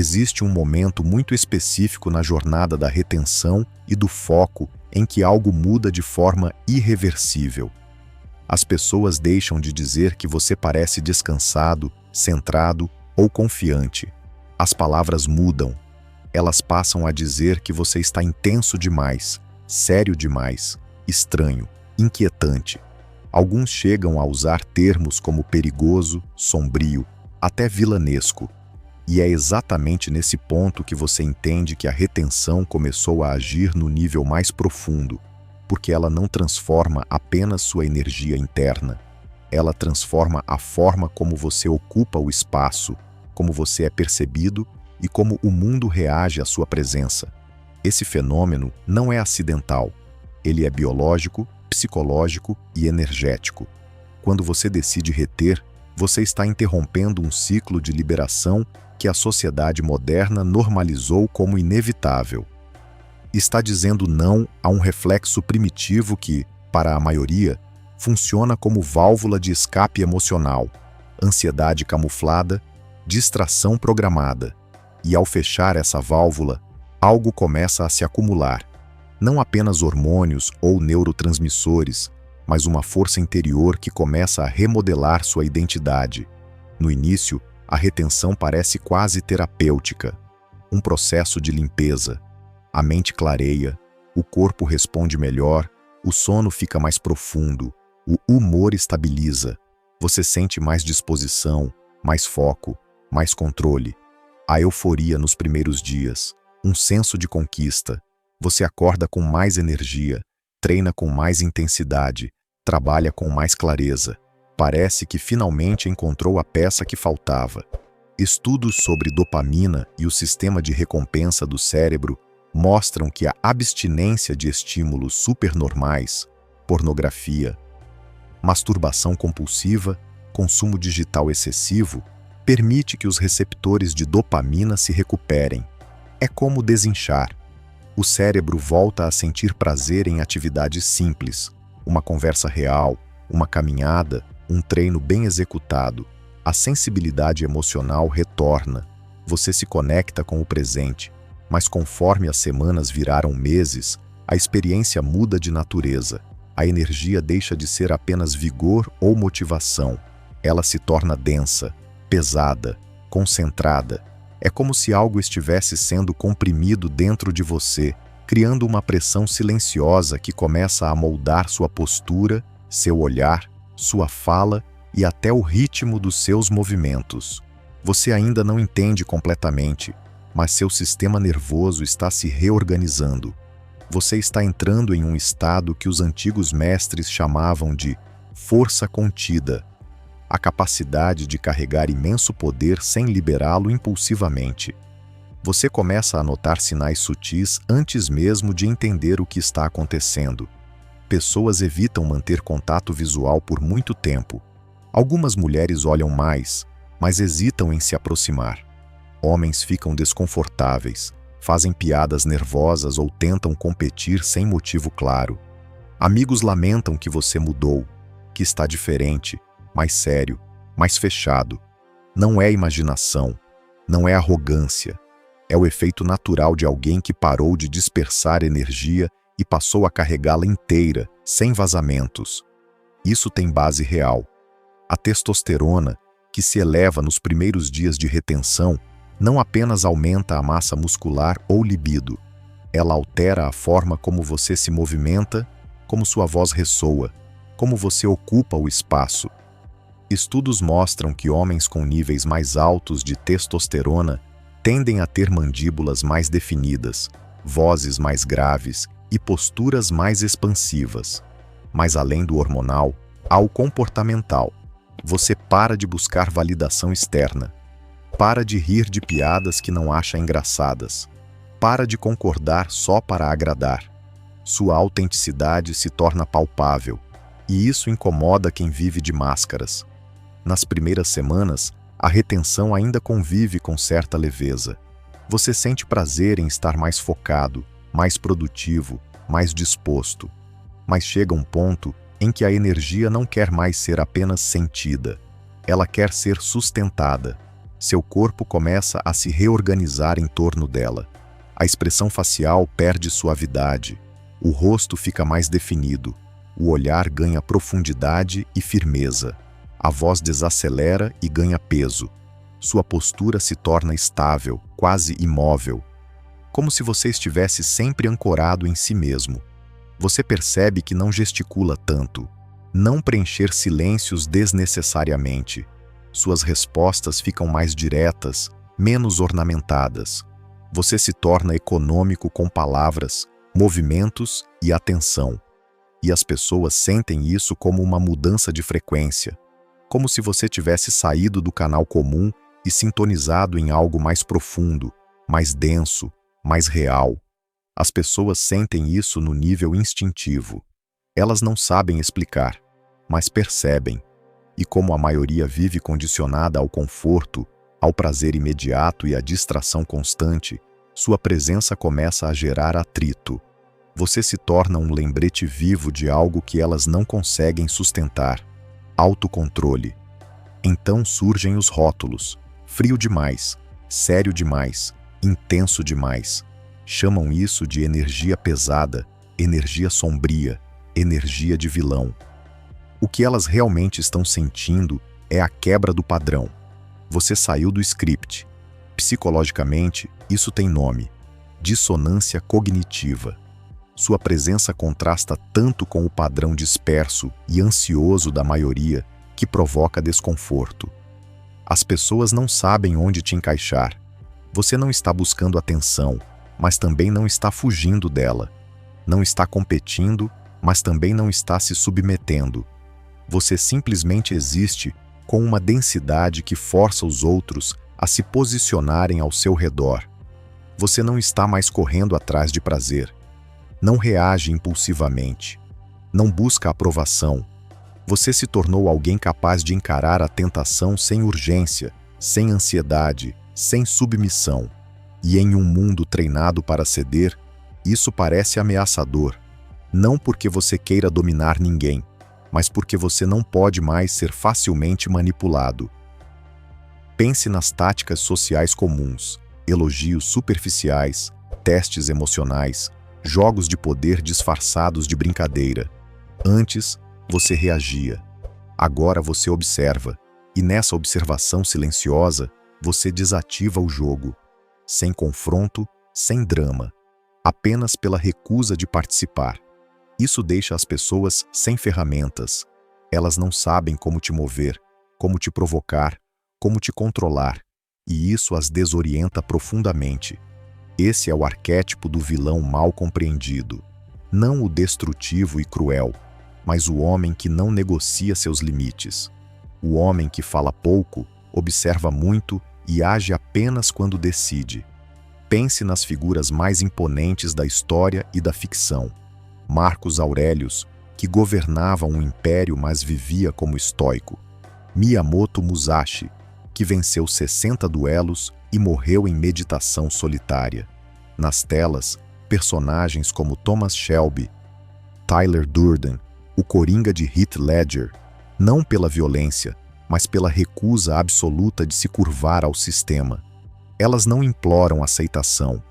Existe um momento muito específico na jornada da retenção e do foco em que algo muda de forma irreversível. As pessoas deixam de dizer que você parece descansado, centrado ou confiante. As palavras mudam. Elas passam a dizer que você está intenso demais, sério demais, estranho, inquietante. Alguns chegam a usar termos como perigoso, sombrio, até vilanesco. E é exatamente nesse ponto que você entende que a retenção começou a agir no nível mais profundo, porque ela não transforma apenas sua energia interna, ela transforma a forma como você ocupa o espaço, como você é percebido e como o mundo reage à sua presença. Esse fenômeno não é acidental, ele é biológico, psicológico e energético. Quando você decide reter, você está interrompendo um ciclo de liberação que a sociedade moderna normalizou como inevitável. Está dizendo não a um reflexo primitivo que, para a maioria, funciona como válvula de escape emocional, ansiedade camuflada, distração programada. E ao fechar essa válvula, algo começa a se acumular. Não apenas hormônios ou neurotransmissores, mas uma força interior que começa a remodelar sua identidade. No início, a retenção parece quase terapêutica, um processo de limpeza. A mente clareia, o corpo responde melhor, o sono fica mais profundo, o humor estabiliza, você sente mais disposição, mais foco, mais controle. A euforia nos primeiros dias, um senso de conquista. Você acorda com mais energia, treina com mais intensidade, trabalha com mais clareza. Parece que finalmente encontrou a peça que faltava. Estudos sobre dopamina e o sistema de recompensa do cérebro mostram que a abstinência de estímulos supernormais, pornografia, masturbação compulsiva, consumo digital excessivo, permite que os receptores de dopamina se recuperem. É como desinchar. O cérebro volta a sentir prazer em atividades simples, uma conversa real, uma caminhada, um treino bem executado. A sensibilidade emocional retorna. Você se conecta com o presente, mas conforme as semanas viraram meses, a experiência muda de natureza. A energia deixa de ser apenas vigor ou motivação. Ela se torna densa, pesada, concentrada. É como se algo estivesse sendo comprimido dentro de você, criando uma pressão silenciosa que começa a moldar sua postura, seu olhar, sua fala e até o ritmo dos seus movimentos. Você ainda não entende completamente, mas seu sistema nervoso está se reorganizando. Você está entrando em um estado que os antigos mestres chamavam de força contida, a capacidade de carregar imenso poder sem liberá-lo impulsivamente. Você começa a notar sinais sutis antes mesmo de entender o que está acontecendo. Pessoas evitam manter contato visual por muito tempo. Algumas mulheres olham mais, mas hesitam em se aproximar. Homens ficam desconfortáveis, fazem piadas nervosas ou tentam competir sem motivo claro. Amigos lamentam que você mudou, que está diferente, mais sério, mais fechado. Não é imaginação, não é arrogância. É o efeito natural de alguém que parou de dispersar energia e passou a carregá-la inteira, sem vazamentos. Isso tem base real. A testosterona, que se eleva nos primeiros dias de retenção, não apenas aumenta a massa muscular ou libido, ela altera a forma como você se movimenta, como sua voz ressoa, como você ocupa o espaço. Estudos mostram que homens com níveis mais altos de testosterona tendem a ter mandíbulas mais definidas, vozes mais graves e posturas mais expansivas. Mas além do hormonal, há o comportamental. Você para de buscar validação externa. Para de rir de piadas que não acha engraçadas. Para de concordar só para agradar. Sua autenticidade se torna palpável, e isso incomoda quem vive de máscaras. Nas primeiras semanas, a retenção ainda convive com certa leveza. Você sente prazer em estar mais focado, mais produtivo, mais disposto. Mas chega um ponto em que a energia não quer mais ser apenas sentida. Ela quer ser sustentada. Seu corpo começa a se reorganizar em torno dela. A expressão facial perde suavidade. O rosto fica mais definido. O olhar ganha profundidade e firmeza. A voz desacelera e ganha peso. Sua postura se torna estável, quase imóvel, como se você estivesse sempre ancorado em si mesmo. Você percebe que não gesticula tanto, não preencher silêncios desnecessariamente. Suas respostas ficam mais diretas, menos ornamentadas. Você se torna econômico com palavras, movimentos e atenção. E as pessoas sentem isso como uma mudança de frequência, como se você tivesse saído do canal comum e sintonizado em algo mais profundo, mais denso, mais real. As pessoas sentem isso no nível instintivo. Elas não sabem explicar, mas percebem. E como a maioria vive condicionada ao conforto, ao prazer imediato e à distração constante, sua presença começa a gerar atrito. Você se torna um lembrete vivo de algo que elas não conseguem sustentar. Autocontrole. Então surgem os rótulos. Frio demais, sério demais, intenso demais. Chamam isso de energia pesada, energia sombria, energia de vilão. O que elas realmente estão sentindo é a quebra do padrão. Você saiu do script. Psicologicamente, isso tem nome: dissonância cognitiva. Sua presença contrasta tanto com o padrão disperso e ansioso da maioria que provoca desconforto. As pessoas não sabem onde te encaixar. Você não está buscando atenção, mas também não está fugindo dela. Não está competindo, mas também não está se submetendo. Você simplesmente existe com uma densidade que força os outros a se posicionarem ao seu redor. Você não está mais correndo atrás de prazer. Não reage impulsivamente. Não busca aprovação. Você se tornou alguém capaz de encarar a tentação sem urgência, sem ansiedade, sem submissão. E em um mundo treinado para ceder, isso parece ameaçador. Não porque você queira dominar ninguém, mas porque você não pode mais ser facilmente manipulado. Pense nas táticas sociais comuns, elogios superficiais, testes emocionais, jogos de poder disfarçados de brincadeira. Antes, você reagia. Agora você observa, e nessa observação silenciosa, você desativa o jogo. Sem confronto, sem drama. Apenas pela recusa de participar. Isso deixa as pessoas sem ferramentas. Elas não sabem como te mover, como te provocar, como te controlar. E isso as desorienta profundamente. Esse é o arquétipo do vilão mal compreendido. Não o destrutivo e cruel, mas o homem que não negocia seus limites. O homem que fala pouco, observa muito e age apenas quando decide. Pense nas figuras mais imponentes da história e da ficção. Marcos Aurelius, que governava um império mas vivia como estoico. Miyamoto Musashi, que venceu 60 duelos e morreu em meditação solitária. Nas telas, personagens como Thomas Shelby, Tyler Durden, o Coringa de Heath Ledger, não pela violência, mas pela recusa absoluta de se curvar ao sistema. Elas não imploram aceitação,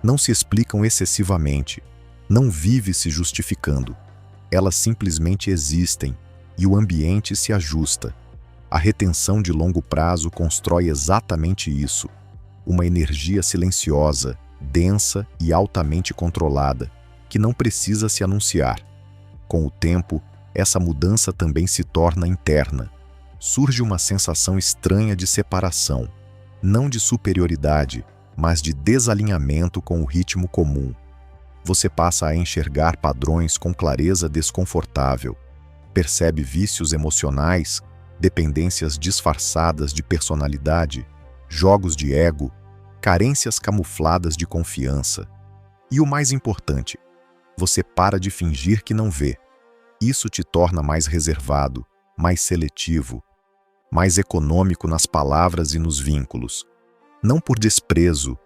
não se explicam excessivamente, não vivem se justificando. Elas simplesmente existem e o ambiente se ajusta. A retenção de longo prazo constrói exatamente isso, uma energia silenciosa, densa e altamente controlada, que não precisa se anunciar. Com o tempo, essa mudança também se torna interna. Surge uma sensação estranha de separação, não de superioridade, mas de desalinhamento com o ritmo comum. Você passa a enxergar padrões com clareza desconfortável, percebe vícios emocionais, dependências disfarçadas de personalidade, jogos de ego, carências camufladas de confiança. E o mais importante, você para de fingir que não vê. Isso te torna mais reservado, mais seletivo, mais econômico nas palavras e nos vínculos. Não por desprezo,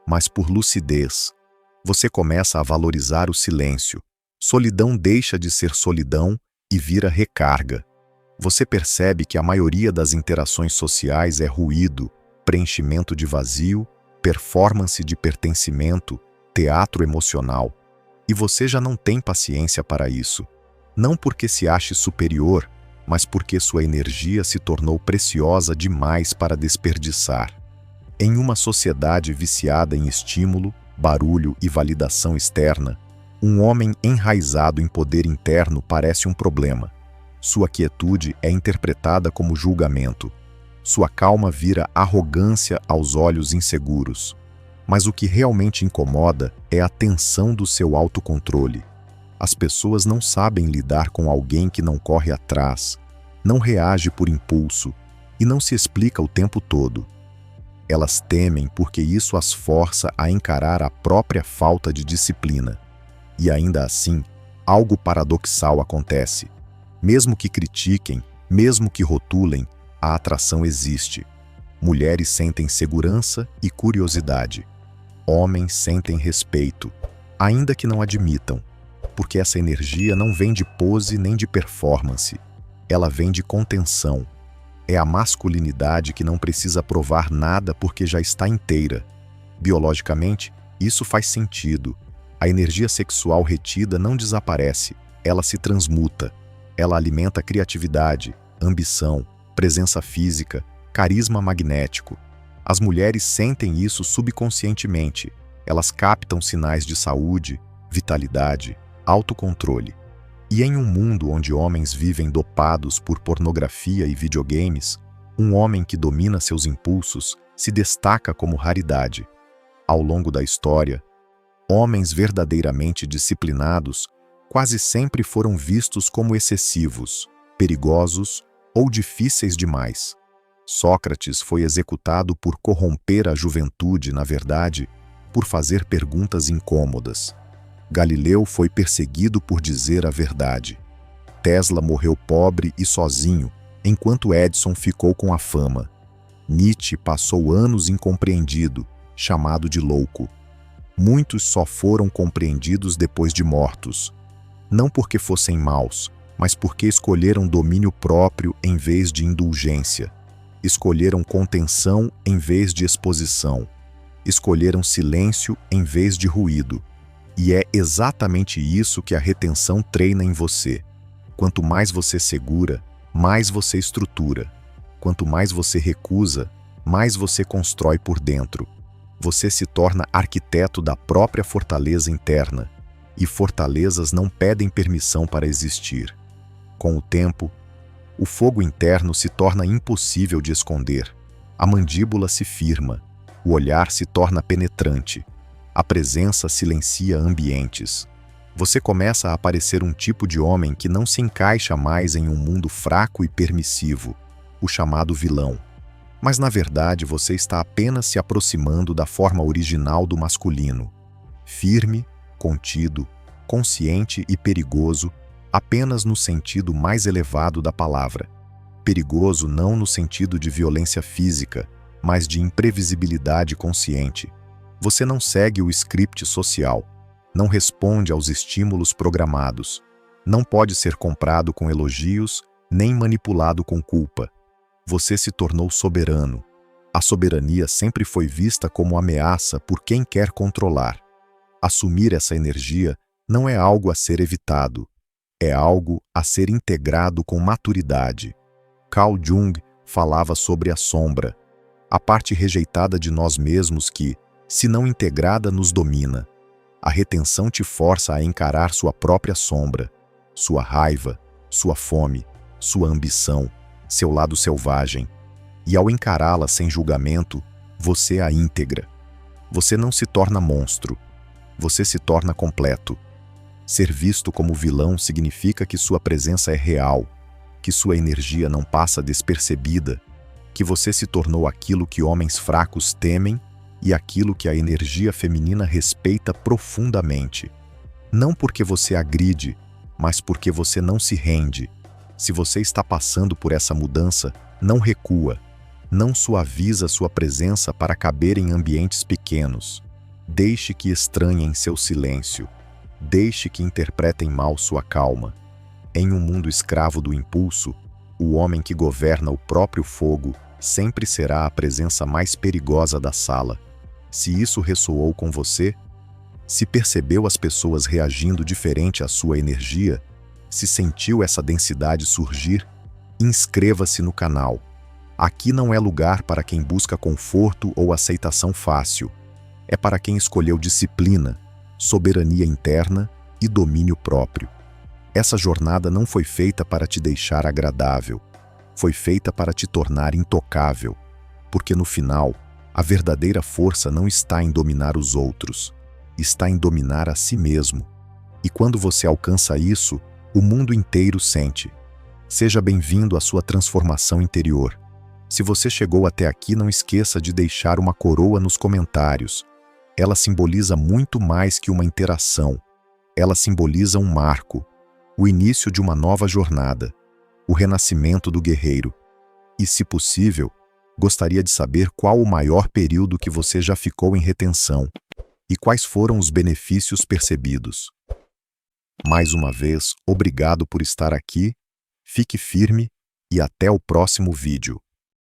mas por lucidez. Você começa a valorizar o silêncio. Solidão deixa de ser solidão e vira recarga. Você percebe que a maioria das interações sociais é ruído, preenchimento de vazio, performance de pertencimento, teatro emocional. E você já não tem paciência para isso. Não porque se ache superior, mas porque sua energia se tornou preciosa demais para desperdiçar. Em uma sociedade viciada em estímulo, barulho e validação externa, um homem enraizado em poder interno parece um problema. Sua quietude é interpretada como julgamento. Sua calma vira arrogância aos olhos inseguros. Mas o que realmente incomoda é a tensão do seu autocontrole. As pessoas não sabem lidar com alguém que não corre atrás, não reage por impulso e não se explica o tempo todo. Elas temem porque isso as força a encarar a própria falta de disciplina. E ainda assim, algo paradoxal acontece. Mesmo que critiquem, mesmo que rotulem, a atração existe. Mulheres sentem segurança e curiosidade. Homens sentem respeito, ainda que não admitam, porque essa energia não vem de pose nem de performance. Ela vem de contenção. É a masculinidade que não precisa provar nada porque já está inteira. Biologicamente, isso faz sentido. A energia sexual retida não desaparece, ela se transmuta. Ela alimenta criatividade, ambição, presença física, carisma magnético. As mulheres sentem isso subconscientemente. Elas captam sinais de saúde, vitalidade, autocontrole. E em um mundo onde homens vivem dopados por pornografia e videogames, um homem que domina seus impulsos se destaca como raridade. Ao longo da história, homens verdadeiramente disciplinados quase sempre foram vistos como excessivos, perigosos ou difíceis demais. Sócrates foi executado por corromper a juventude, na verdade, por fazer perguntas incômodas. Galileu foi perseguido por dizer a verdade. Tesla morreu pobre e sozinho, enquanto Edison ficou com a fama. Nietzsche passou anos incompreendido, chamado de louco. Muitos só foram compreendidos depois de mortos. Não porque fossem maus, mas porque escolheram domínio próprio em vez de indulgência. Escolheram contenção em vez de exposição. Escolheram silêncio em vez de ruído. E é exatamente isso que a retenção treina em você. Quanto mais você segura, mais você estrutura. Quanto mais você recusa, mais você constrói por dentro. Você se torna arquiteto da própria fortaleza interna. E fortalezas não pedem permissão para existir. Com o tempo, o fogo interno se torna impossível de esconder. A mandíbula se firma. O olhar se torna penetrante. A presença silencia ambientes. Você começa a parecer um tipo de homem que não se encaixa mais em um mundo fraco e permissivo, o chamado vilão. Mas na verdade você está apenas se aproximando da forma original do masculino. Firme, contido, consciente e perigoso, apenas no sentido mais elevado da palavra. Perigoso não no sentido de violência física, mas de imprevisibilidade consciente. Você não segue o script social, não responde aos estímulos programados, não pode ser comprado com elogios, nem manipulado com culpa. Você se tornou soberano. A soberania sempre foi vista como ameaça por quem quer controlar. Assumir essa energia não é algo a ser evitado, é algo a ser integrado com maturidade. Carl Jung falava sobre a sombra, a parte rejeitada de nós mesmos que, se não integrada, nos domina. A retenção te força a encarar sua própria sombra, sua raiva, sua fome, sua ambição, seu lado selvagem. E ao encará-la sem julgamento, você a integra. Você não se torna monstro, você se torna completo. Ser visto como vilão significa que sua presença é real, que sua energia não passa despercebida, que você se tornou aquilo que homens fracos temem e aquilo que a energia feminina respeita profundamente. Não porque você agride, mas porque você não se rende. Se você está passando por essa mudança, não recua. Não suaviza sua presença para caber em ambientes pequenos. Deixe que estranhem seu silêncio. Deixe que interpretem mal sua calma. Em um mundo escravo do impulso, o homem que governa o próprio fogo sempre será a presença mais perigosa da sala. Se isso ressoou com você, se percebeu as pessoas reagindo diferente à sua energia, se sentiu essa densidade surgir, inscreva-se no canal. Aqui não é lugar para quem busca conforto ou aceitação fácil. É para quem escolheu disciplina, soberania interna e domínio próprio. Essa jornada não foi feita para te deixar agradável. Foi feita para te tornar intocável. Porque no final, a verdadeira força não está em dominar os outros, está em dominar a si mesmo. E quando você alcança isso, o mundo inteiro sente. Seja bem-vindo à sua transformação interior. Se você chegou até aqui, não esqueça de deixar uma coroa nos comentários. Ela simboliza muito mais que uma interação. Ela simboliza um marco, o início de uma nova jornada, o renascimento do guerreiro. E, se possível, gostaria de saber qual o maior período que você já ficou em retenção e quais foram os benefícios percebidos. Mais uma vez, obrigado por estar aqui, fique firme e até o próximo vídeo.